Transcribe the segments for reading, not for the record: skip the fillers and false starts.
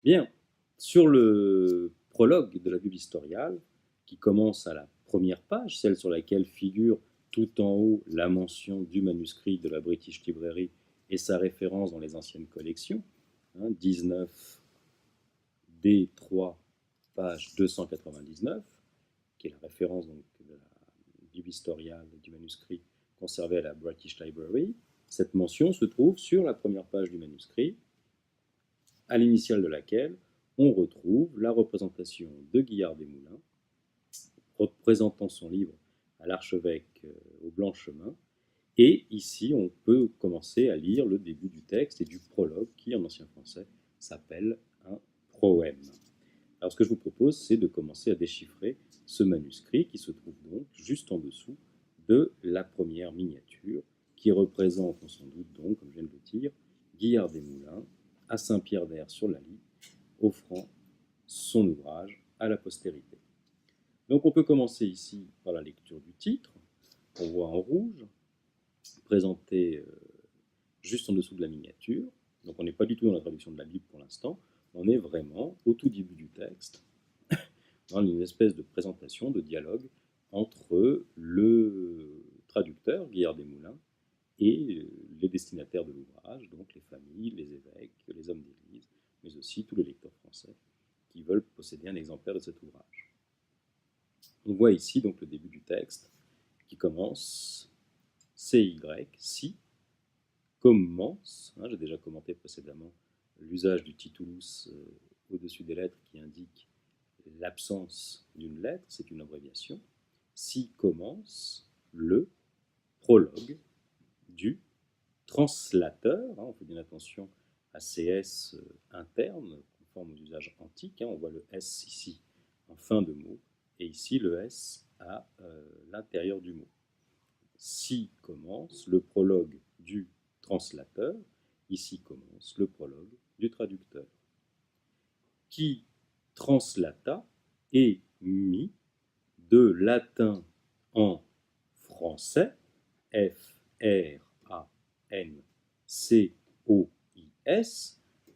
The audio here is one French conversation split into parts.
Bien, sur le prologue de la Bible historiale, qui commence à la première page, celle sur laquelle figure tout en haut la mention du manuscrit de la British Library et sa référence dans les anciennes collections, 19 D3, page 299, qui est la référence donc, de la Bible historiale du manuscrit conservé à la British Library. Cette mention se trouve sur la première page du manuscrit, à l'initiale de laquelle on retrouve la représentation de Guillard des Moulins, représentant son livre à l'archevêque au Blanchemin. Et ici, on peut commencer à lire le début du texte et du prologue qui, en ancien français, s'appelle un proème. Alors, ce que je vous propose, c'est de commencer à déchiffrer ce manuscrit qui se trouve donc juste en dessous de la première miniature, qui représente, on s'en doute donc, comme je viens de le dire, Guillard des Moulins à Saint-Pierre-d'Aire sur la Lys, offrant son ouvrage à la postérité. Donc on peut commencer ici par la lecture du titre, qu'on voit en rouge, présenté juste en dessous de la miniature. Donc on n'est pas du tout dans la traduction de la Bible pour l'instant, on est vraiment au tout début du texte, dans une espèce de présentation, de dialogue entre le traducteur, Guillard des Moulins, et les destinataires de l'ouvrage, donc les familles, les évêques, les hommes d'église, mais aussi tous les lecteurs français qui veulent posséder un exemplaire de cet ouvrage. On voit ici donc le début du texte qui commence CY, si, commence, j'ai déjà commenté précédemment l'usage du titulus au-dessus des lettres qui indique l'absence d'une lettre, c'est une abréviation. Si commence le prologue du translateur, on fait bien attention à ces S internes, conformes aux usages antiques, on voit le S ici en fin de mot, et ici le S à l'intérieur du mot. Si commence le prologue du translateur, ici commence le prologue du traducteur. Qui translata et mit de latin en français, F-R-A-N-C-O-I-S.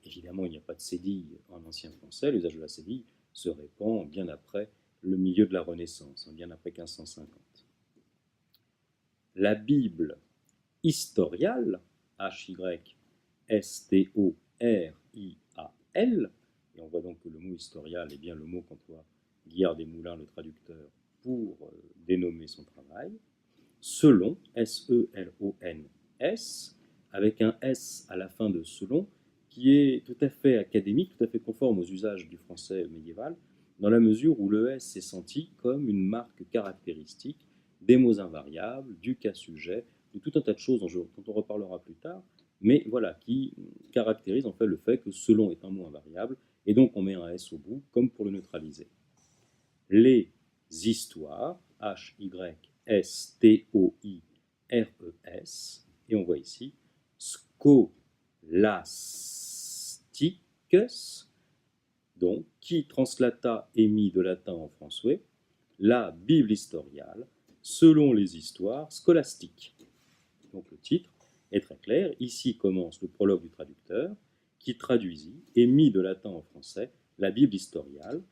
Évidemment, il n'y a pas de cédille en ancien français. L'usage de la cédille se répand bien après le milieu de la Renaissance, bien après 1550. La Bible historiale, H-Y-S-T-O-R-I-A-L, et on voit donc que le mot historial est bien le mot qu'emploie Guillard des Moulins, le traducteur, pour dénommer son travail, selon, S-E-L-O-N-S, avec un S à la fin de selon, qui est tout à fait académique, tout à fait conforme aux usages du français médiéval, dans la mesure où le S est senti comme une marque caractéristique des mots invariables, du cas-sujet, de tout un tas de choses dont on reparlera plus tard, mais voilà, qui caractérise en fait le fait que selon est un mot invariable, et donc on met un S au bout, comme pour le neutraliser. Les histoires, H-Y-S-T-O-I-R-E-S, et on voit ici scholastiques, donc qui translata et mit de latin en français la Bible historiale selon les histoires scolastiques. Donc le titre est très clair. Ici commence le prologue du traducteur qui traduisit et mit de latin en français la Bible historiale.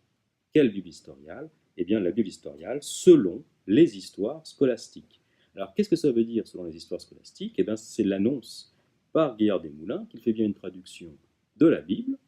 Quelle Bible historiale? Eh bien la Bible historiale selon les histoires scolastiques. Alors qu'est-ce que ça veut dire selon les histoires scolastiques? Eh bien c'est l'annonce par Guillard des Moulins qu'il fait bien une traduction de la Bible,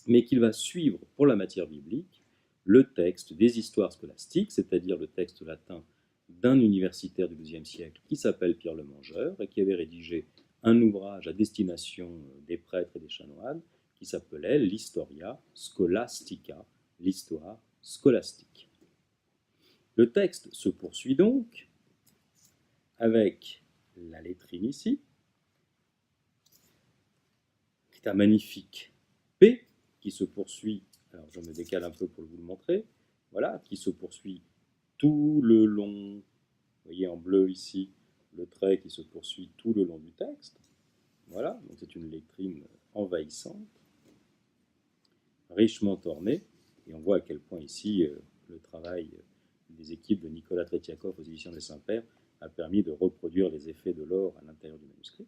mais qu'il va suivre pour la matière biblique le texte des histoires scolastiques, c'est-à-dire le texte latin d'un universitaire du XIIe siècle qui s'appelle Pierre le Mangeur et qui avait rédigé un ouvrage à destination des prêtres et des chanoines qui s'appelait l'Historia Scholastica, l'histoire scolastique. Le texte se poursuit donc avec la lettrine ici, qui est un magnifique P qui se poursuit, alors je me décale un peu pour vous le montrer, voilà, qui se poursuit tout le long, vous voyez en bleu ici, le trait qui se poursuit tout le long du texte, voilà, donc c'est une lettrine envahissante, richement ornée, et on voit à quel point ici le travail des équipes de Nicolas Tretiakov aux éditions des Saints-Pères a permis de reproduire les effets de l'or à l'intérieur du manuscrit.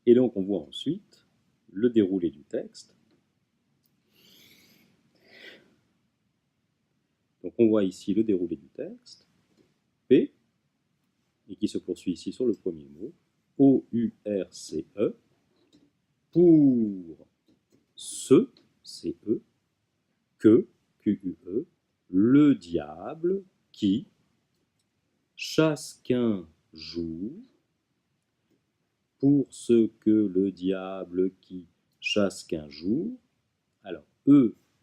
Et donc on voit ensuite le déroulé du texte, Donc on voit ici le déroulé du texte, P, et qui se poursuit ici sur le premier mot, O-U-R-C-E, pour ce, C-E, que, Q-U-E, le diable qui, chasse qu'un jour, pour ce que le diable qui chasse qu'un jour, alors E-N-O-R-D-I-S-T,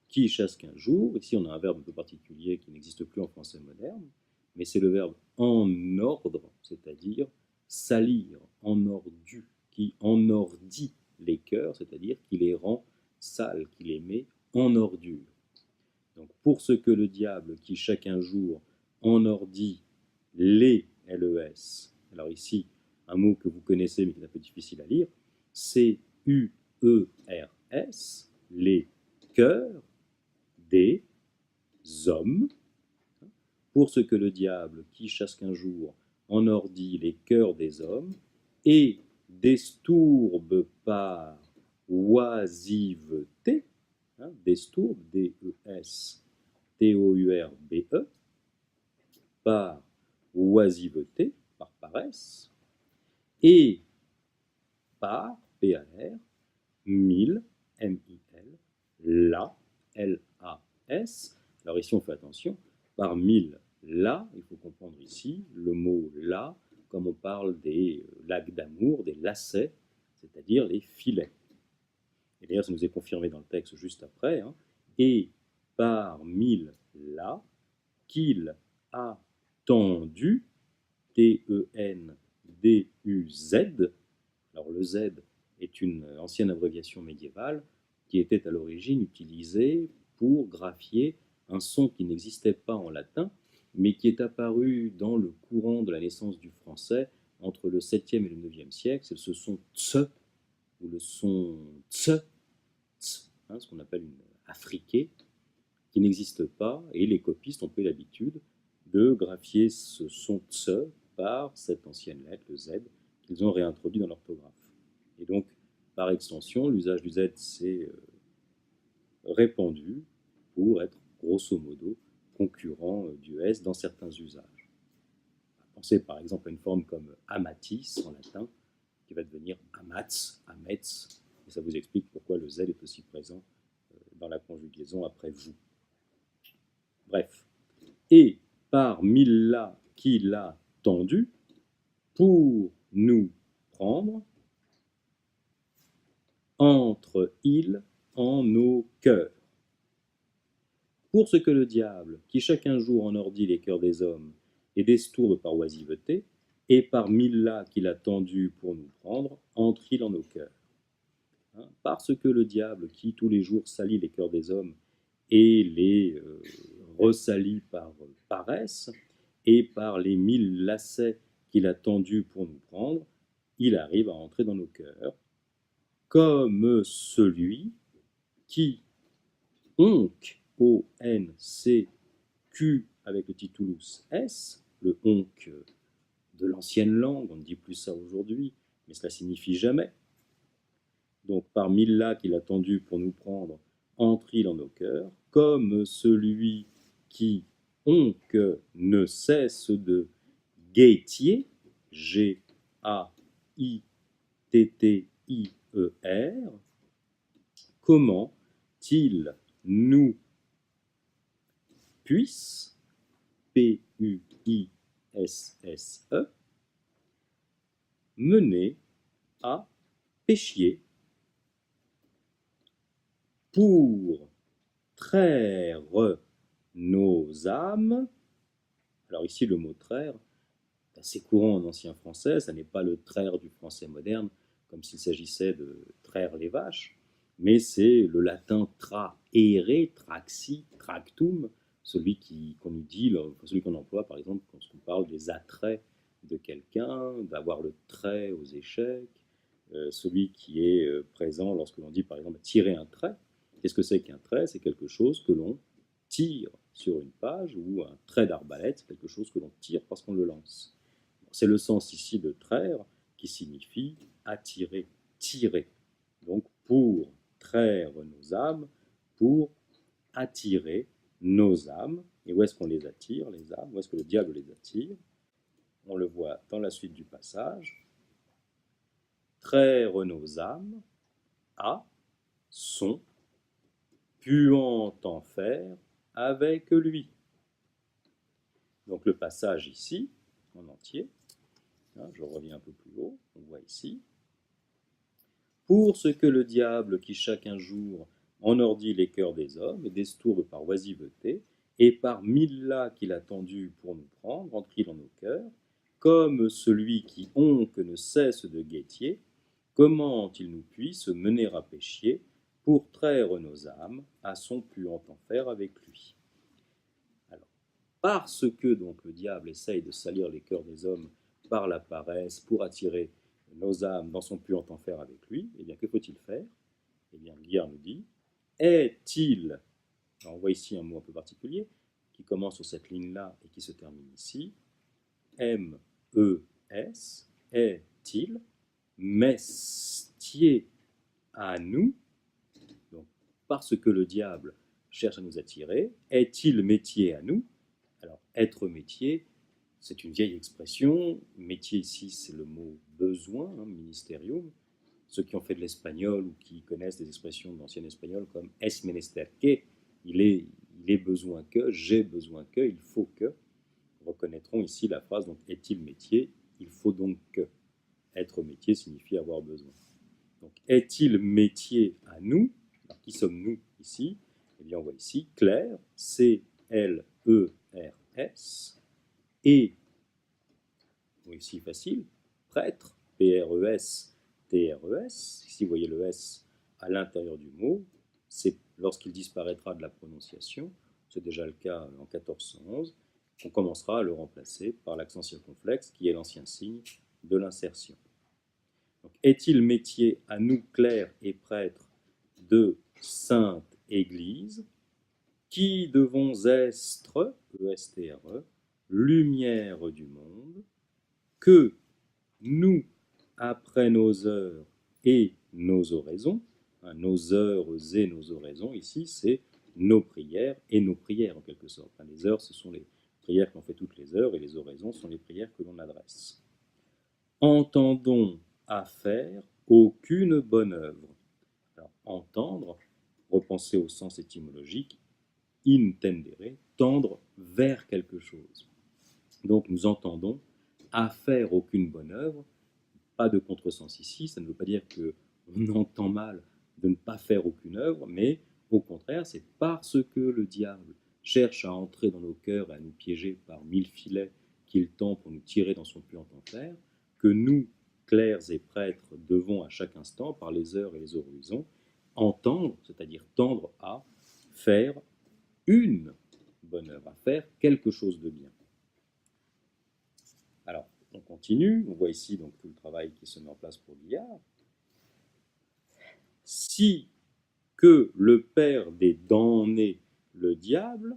qui chasse qu'un jour, ici on a un verbe un peu particulier qui n'existe plus en français moderne, mais c'est le verbe en ordre, c'est-à-dire salir, enordu, qui enordit les cœurs, c'est-à-dire qui les rend sales, qui les met en ordure. Donc pour ce que le diable qui chacun jour enordit les LES, alors ici un mot que vous connaissez mais qui est un peu difficile à lire, C-U-E-R-S, les cœurs des hommes, pour ce que le diable qui chasse qu'un jour enordit les cœurs des hommes et destourbe par oisiveté, destourbe, D-E-S-T-O-U-R-B-E, par oisiveté, par paresse, et par, P-A-R, mille, M-I-L, la, L-A-S. Alors ici on fait attention, par mille, là, il faut comprendre ici le mot là, comme on parle des lacs d'amour, des lacets, c'est-à-dire les filets. Et d'ailleurs, ça nous est confirmé dans le texte juste après, et par mille là, qu'il a tendu, T-E-N-D-U-Z, alors le Z est une ancienne abréviation médiévale qui était à l'origine utilisée pour graphier un son qui n'existait pas en latin, mais qui est apparu dans le courant de la naissance du français entre le 7e et le 9e siècle. C'est ce son tse, ou le son tse, ce qu'on appelle une afriquée, qui n'existe pas, et les copistes ont pris l'habitude de graphier ce son tse par cette ancienne lettre, le Z, qu'ils ont réintroduit dans l'orthographe. Et donc, par extension, l'usage du Z s'est répandu pour être, grosso modo, concurrent du S dans certains usages. Pensez par exemple à une forme comme amatis en latin, qui va devenir amats, amets, et ça vous explique pourquoi le Z est aussi présent dans la conjugaison après vous. Bref. Et par mille qui l'a tendu pour nous prendre entre ils en nos cœurs. Pour ce que le diable, qui chacun jour enordit les cœurs des hommes et destourbe par oisiveté, et par mille qu'il a tendu pour nous prendre, entre-il en nos cœurs. Parce que le diable, qui tous les jours salit les cœurs des hommes et les ressalit par paresse, et par les mille lacets qu'il a tendus pour nous prendre, il arrive à entrer dans nos cœurs, comme celui qui onque, O-N-C-Q avec le titulus S, le onque de l'ancienne langue, on ne dit plus ça aujourd'hui, mais cela signifie jamais. Donc par mille qu'il a tendu pour nous prendre, entre-il dans nos cœurs, comme celui qui onque ne cesse de guettier, G-A-I-T-T-I-E-R, comment-il nous puisse, P-U-I-S-S-E, mener à péchier pour traire nos âmes. Alors ici, le mot traire est assez courant en ancien français, ça n'est pas le traire du français moderne, comme s'il s'agissait de traire les vaches, mais c'est le latin traere, traxi, tractum, celui qu'on nous dit, celui qu'on emploie par exemple quand on parle des attraits de quelqu'un, d'avoir le trait aux échecs, celui qui est présent lorsque l'on dit par exemple tirer un trait. Qu'est-ce que c'est qu'un trait? C'est quelque chose que l'on tire sur une page, ou un trait d'arbalète, c'est quelque chose que l'on tire parce qu'on le lance. C'est le sens ici de traire qui signifie attirer tirer. Donc pour traire nos âmes, pour attirer nos âmes. Et où est-ce qu'on les attire, les âmes? Où est-ce que le diable les attire? On le voit dans la suite du passage. Traire nos âmes à son puant enfer avec lui. Donc le passage ici, en entier, je reviens un peu plus haut, on voit ici. Pour ce que le diable qui chacun jour enordit les cœurs des hommes et destourbe par oisiveté, et par mille là qu'il a tendu pour nous prendre, entrer dans nos cœurs, comme celui qui onque ne cesse de guettier, comment il nous puisse mener à péchier pour traire nos âmes à son puant enfer avec lui. Alors, parce que donc le diable essaye de salir les cœurs des hommes par la paresse pour attirer nos âmes dans son puant enfer avec lui, eh bien que faut-il faire? Eh bien Guillard nous dit, est-il, on voit ici un mot un peu particulier, qui commence sur cette ligne-là et qui se termine ici, M-E-S, est-il mestier à nous, donc parce que le diable cherche à nous attirer, est-il métier à nous? Alors, être métier, c'est une vieille expression. Métier ici, c'est le mot besoin, ministerium. Ceux qui ont fait de l'espagnol ou qui connaissent des expressions d'ancien espagnol comme es menester que, il est besoin que, j'ai besoin que, il faut que, reconnaîtront ici la phrase, donc est-il métier? Il faut donc que. Être métier signifie avoir besoin. Donc, est-il métier à nous? Alors, qui sommes-nous ici? Eh bien, on voit ici Claire, C-L-E-R-S, et, ici facile, prêtre, P-R-E-S-T-R-E-S. Ici, vous voyez le S à l'intérieur du mot. C'est lorsqu'il disparaîtra de la prononciation, c'est déjà le cas en 1411, on commencera à le remplacer par l'accent circonflexe, qui est l'ancien signe de l'insertion. Est-il métier à nous, clercs et prêtres, de sainte Église, qui devons estre, E-S-T-R-E, lumière du monde, que nous, après nos heures et nos oraisons, nos heures et nos oraisons, ici, c'est nos prières et nos prières en quelque sorte. Les heures, ce sont les prières qu'on fait toutes les heures, et les oraisons sont les prières que l'on adresse. Entendons à faire aucune bonne œuvre. Alors, entendre, repenser au sens étymologique, intendere, tendre vers quelque chose. Donc nous entendons à faire aucune bonne œuvre, pas de contresens ici, ça ne veut pas dire qu'on entend mal de ne pas faire aucune œuvre, mais au contraire, c'est parce que le diable cherche à entrer dans nos cœurs et à nous piéger par 1000 filets qu'il tend pour nous tirer dans son puant enfer, que nous, clercs et prêtres, devons à chaque instant, par les heures et les horizons, entendre, c'est-à-dire tendre à faire une bonne œuvre, à faire quelque chose de bien. Alors, on continue, on voit ici donc tout le travail qui se met en place pour Guillard. Si que le père des damnés, le diable,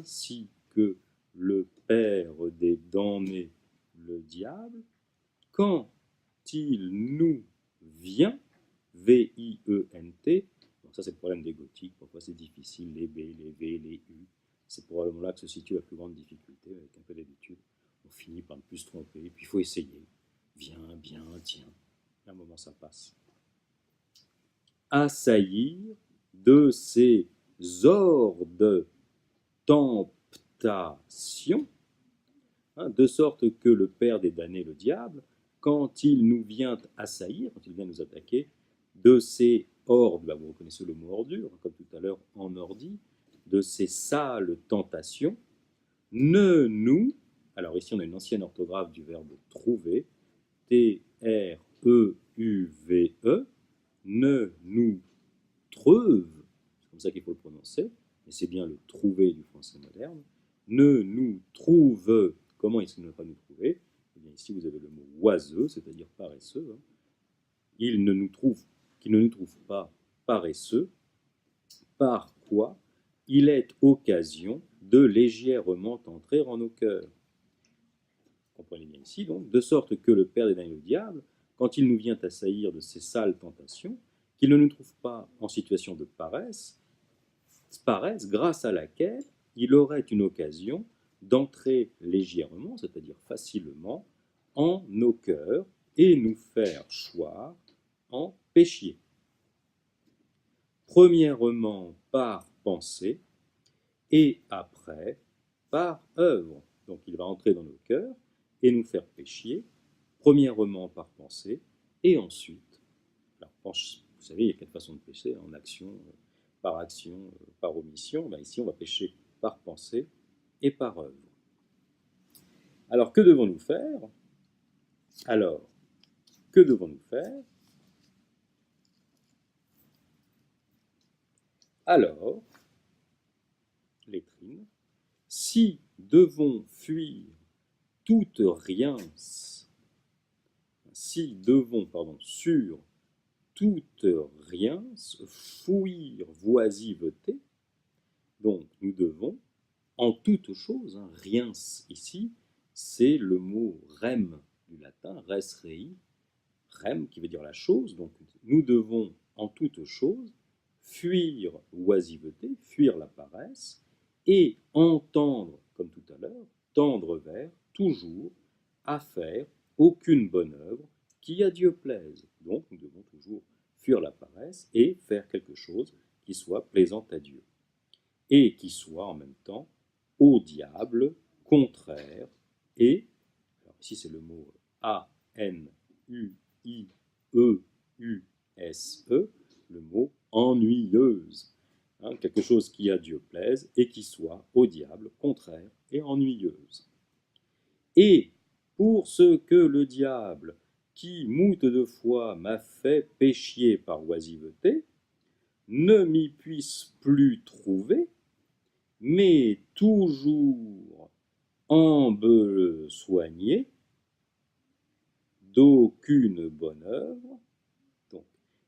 si que le père des damnés, le diable, quand il nous vient, V-I-E-N-T, donc ça c'est le problème des gothiques, parfois c'est difficile, les B, les V, les U, c'est probablement là que se situe la plus grande difficulté, avec un peu d'habitude, on finit par ne plus se tromper, puis il faut essayer, viens, bien, tiens, à un moment ça passe. Assaillir de ces ordres temptation, de sorte que le père des damnés, le diable, quand il nous vient assaillir, quand il vient nous attaquer, de ces hordes, vous reconnaissez le mot ordure, comme tout à l'heure en ordi, de ces sales tentations, ne nous, alors ici on a une ancienne orthographe du verbe trouver, T-R-E-U-V-E, ne nous treuve, c'est comme ça qu'il faut le prononcer, mais c'est bien le trouver du français moderne, ne nous trouve, comment est-ce qu'il ne va pas nous trouver? Eh bien ici vous avez le mot oiseux, c'est-à-dire paresseux, qu'il ne nous trouve pas paresseux, par quoi il est occasion de légèrement entrer en nos cœurs. Comprenez bien ici, donc, de sorte que le père des damnés, le diable, quand il nous vient assaillir de ces sales tentations, qu'il ne nous trouve pas en situation de paresse grâce à laquelle il aurait une occasion d'entrer légèrement, c'est-à-dire facilement, en nos cœurs et nous faire choir en péchier. Premièrement par pensée et après par œuvre. Donc il va entrer dans nos cœurs et nous faire péchier, premièrement par pensée et ensuite, alors, vous savez, il y a 4 façons de pécher, en action, par omission. Ben ici, on va pécher par pensée et par œuvre. Alors, que devons-nous faire? Alors, lettrine, si devons fuir toute rience, sur toute rience, fuir voisiveté, donc nous devons, en toute chose, riens ici, c'est le mot rem du latin, res rei, rem qui veut dire la chose, donc nous devons en toute chose fuir oisiveté, fuir la paresse, et entendre, comme tout à l'heure, tendre vers, toujours, à faire aucune bonne œuvre qui à Dieu plaise. Donc nous devons toujours fuir la paresse et faire quelque chose qui soit plaisant à Dieu, et qui soit en même temps au diable, contraire, et, alors ici c'est le mot A-N-U-I-E-U-S-E, le mot ennuyeuse, quelque chose qui à Dieu plaise et qui soit au diable, contraire et ennuyeuse. Et pour ce que le diable, qui moult de fois m'a fait péchier par oisiveté, ne m'y puisse plus trouver, mais toujours embesoigné d'aucune bonne œuvre. Donc,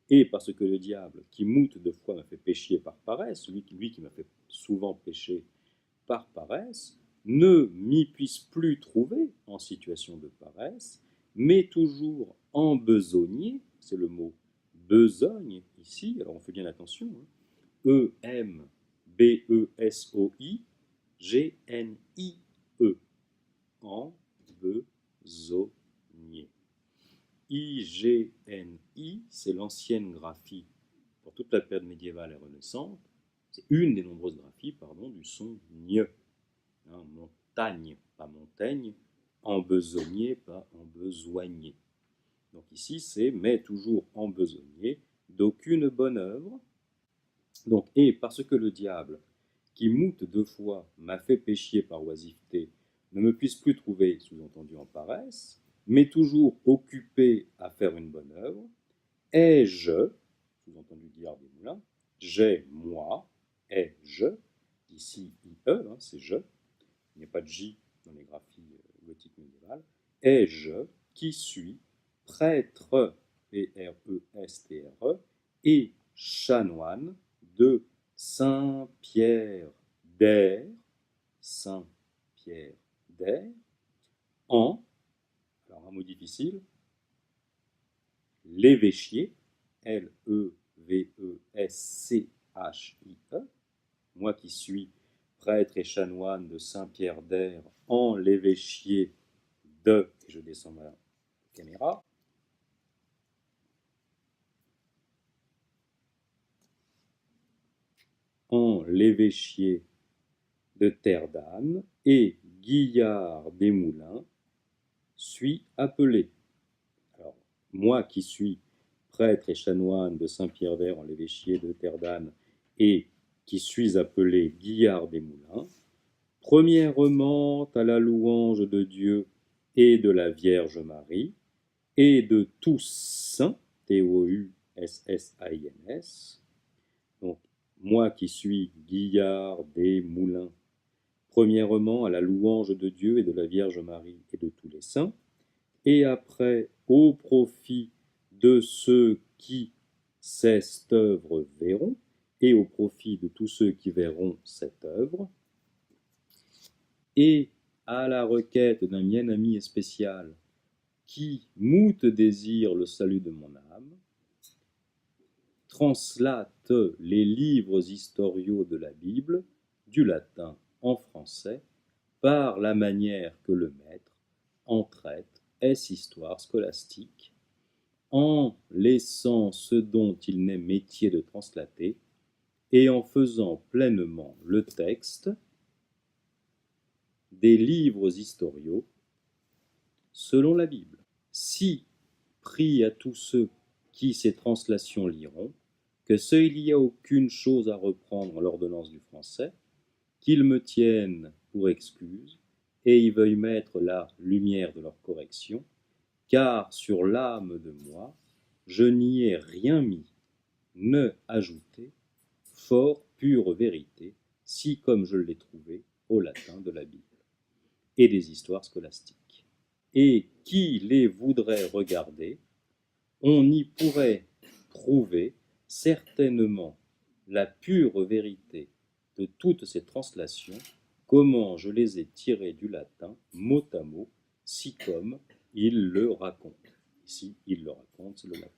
et parce que le diable, qui moult de fois m'a fait pécher par paresse, lui qui m'a fait souvent pécher par paresse, ne m'y puisse plus trouver en situation de paresse, mais toujours embesogné, c'est le mot besogne ici, alors on fait bien attention, E-M-B-E-S-O-I-G-N-I-E, embesogné. I-G-N-I, c'est l'ancienne graphie pour toute la période médiévale et renaissante, c'est une des nombreuses graphies, du son gne. Montagne, pas Montaigne, embesogné, pas embesoigné. Donc ici, c'est mais toujours embesogné d'aucune bonne œuvre. Donc, et parce que le diable, qui moult 2 fois, m'a fait péchier par oisiveté, ne me puisse plus trouver, sous-entendu en paresse, mais toujours occupé à faire une bonne œuvre, ai-je, sous-entendu Guillard des Moulins, j'ai moi, ai-je, ici IE, c'est je, il n'y a pas de J dans les graphies gothiques médiévales, ai-je, qui suis, prêtre, P-R-E-S-T-R-E, et chanoine de Saint-Pierre d'Aire, Saint-Pierre d'Aire, en, alors un mot difficile, l'évêchier, L-E-V-E-S-C-H-I-E, moi qui suis prêtre et chanoine de Saint-Pierre d'Aire en l'évêchier de, et je descends ma caméra, en l'évêchier de Terre-d'Anne et Guillard des Moulins suis appelé. Alors, moi qui suis prêtre et chanoine de Saint-Pierre d'Aire en l'évêchier de Terre-d'Anne et qui suis appelé Guillard des Moulins, premièrement à la louange de Dieu et de la Vierge Marie, et de tous saints, T-O-U-S-S-A-I-N-S, donc moi qui suis Guillard des Moulins, premièrement à la louange de Dieu et de la Vierge Marie et de tous les saints, et après au profit de ceux qui cette œuvre verront, et au profit de tous ceux qui verront cette œuvre, et à la requête d'un bien ami spécial, qui moult désire le salut de mon âme, translate les livres historiaux de la Bible du latin en français par la manière que le maître en traite est histoire scolastique, en laissant ce dont il n'est métier de translater et en faisant pleinement le texte des livres historiaux selon la Bible. Si, prie à tous ceux qui ces translations liront, que s'il n'y a aucune chose à reprendre en l'ordonnance du français, qu'ils me tiennent pour excuse, et y veuillent mettre la lumière de leur correction, car sur l'âme de moi, je n'y ai rien mis, ne ajouté, fort pure vérité, si comme je l'ai trouvé au latin de la Bible et des histoires scolastiques. Et qui les voudrait regarder, on y pourrait trouver certainement la pure vérité de toutes ces translations, comment je les ai tirées du latin mot à mot, si comme il le raconte. Ici, il le raconte, c'est le latin.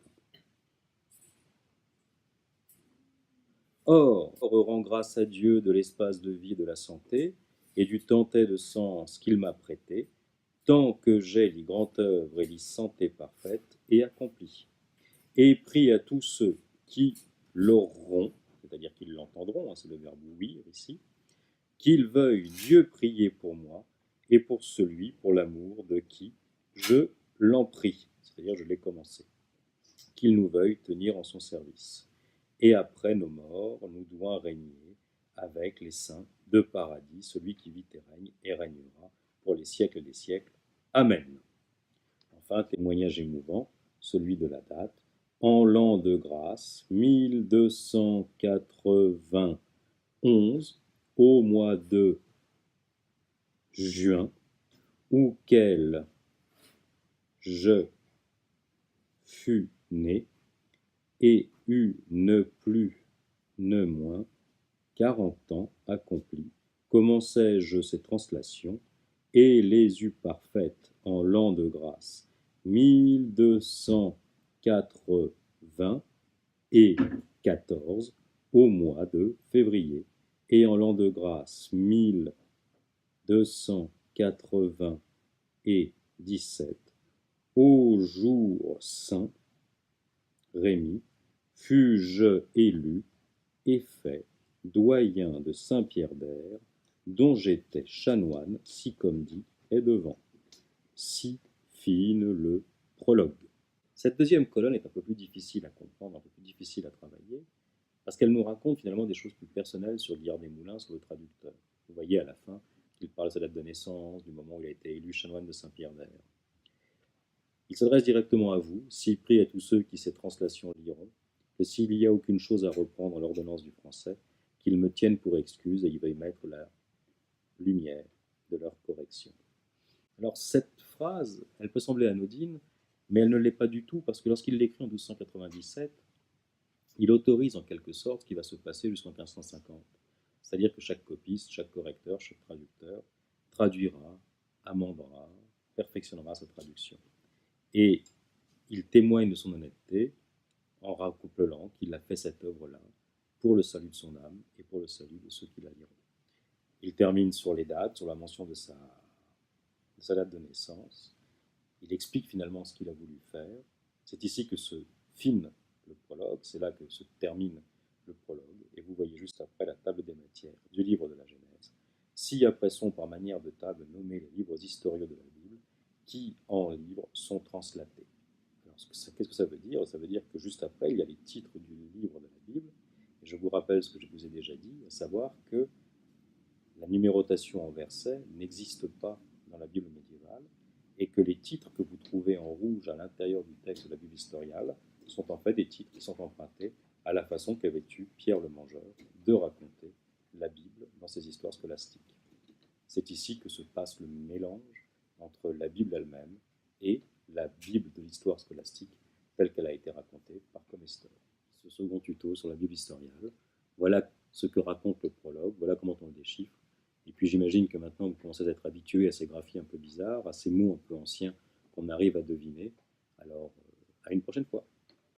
Or, rend grâce à Dieu de l'espace de vie et de la santé, et du tantet de sens qu'il m'a prêté, tant que j'ai les grandes œuvres et les santé parfaite et accomplie. Et prie à tous ceux qui l'auront, c'est-à-dire qu'ils l'entendront, c'est le verbe ouïr ici, qu'ils veuillent Dieu prier pour moi et pour celui, pour l'amour de qui je l'en prie, c'est-à-dire je l'ai commencé, qu'il nous veuille tenir en son service. Et après nos morts, nous devons régner avec les saints de paradis, celui qui vit et régnera pour les siècles des siècles. Amen. Enfin, témoignage émouvant, celui de la date, en l'an de grâce 1291, au mois de juin, auquel je fus né, et eus ne plus ne moins 40 ans accomplis, commençai-je ces translations, et les eus parfaites en l'an de grâce 1294 au mois de février, et en l'an de grâce 1297 au jour saint Rémi, fus-je élu et fait doyen de Saint-Pierre d'Aire, dont j'étais chanoine, si comme dit est devant. Si fine le prologue. Cette deuxième colonne est un peu plus difficile à comprendre, un peu plus difficile à travailler, parce qu'elle nous raconte finalement des choses plus personnelles sur Guillaume Desmoulins, sur le traducteur. Vous voyez à la fin qu'il parle de sa date de naissance, du moment où il a été élu chanoine de Saint-Pierre d'Aire. Il s'adresse directement à vous, s'il prie à tous ceux qui ces translations liront, que s'il n'y a aucune chose à reprendre à l'ordonnance du français, qu'ils me tiennent pour excuse et ils veuillent mettre la lumière de leur correction. Alors cette phrase, elle peut sembler anodine, mais elle ne l'est pas du tout, parce que lorsqu'il l'écrit en 1297, il autorise en quelque sorte ce qui va se passer jusqu'en 1550. C'est-à-dire que chaque copiste, chaque correcteur, chaque traducteur traduira, amendera, perfectionnera sa traduction. Et il témoigne de son honnêteté en rappelant qu'il a fait cette œuvre-là pour le salut de son âme et pour le salut de ceux qui la liront. Il termine sur les dates, sur la mention de sa date de naissance. Il explique finalement ce qu'il a voulu faire. C'est ici que se finit le prologue, c'est là que se termine le prologue, et vous voyez juste après la table des matières du livre de la Genèse. Si après sont par manière de table nommés les livres historiaux de la Bible, qui en livres sont translatés. Alors, qu'est-ce que ça veut dire? Ça veut dire que juste après, il y a les titres du livre de la Bible, et je vous rappelle ce que je vous ai déjà dit, à savoir que la numérotation en versets n'existe pas dans la Bible médiévale, et que les titres que vous trouvez en rouge à l'intérieur du texte de la Bible historiale sont en fait des titres qui sont empruntés à la façon qu'avait eu Pierre le Mangeur de raconter la Bible dans ses histoires scolastiques. C'est ici que se passe le mélange entre la Bible elle-même et la Bible de l'histoire scolastique telle qu'elle a été racontée par Comestor. Ce second tuto sur la Bible historiale, voilà ce que raconte le prologue, voilà comment on le déchiffre. Et puis j'imagine que maintenant vous commencez à être habitué à ces graphies un peu bizarres, à ces mots un peu anciens qu'on arrive à deviner.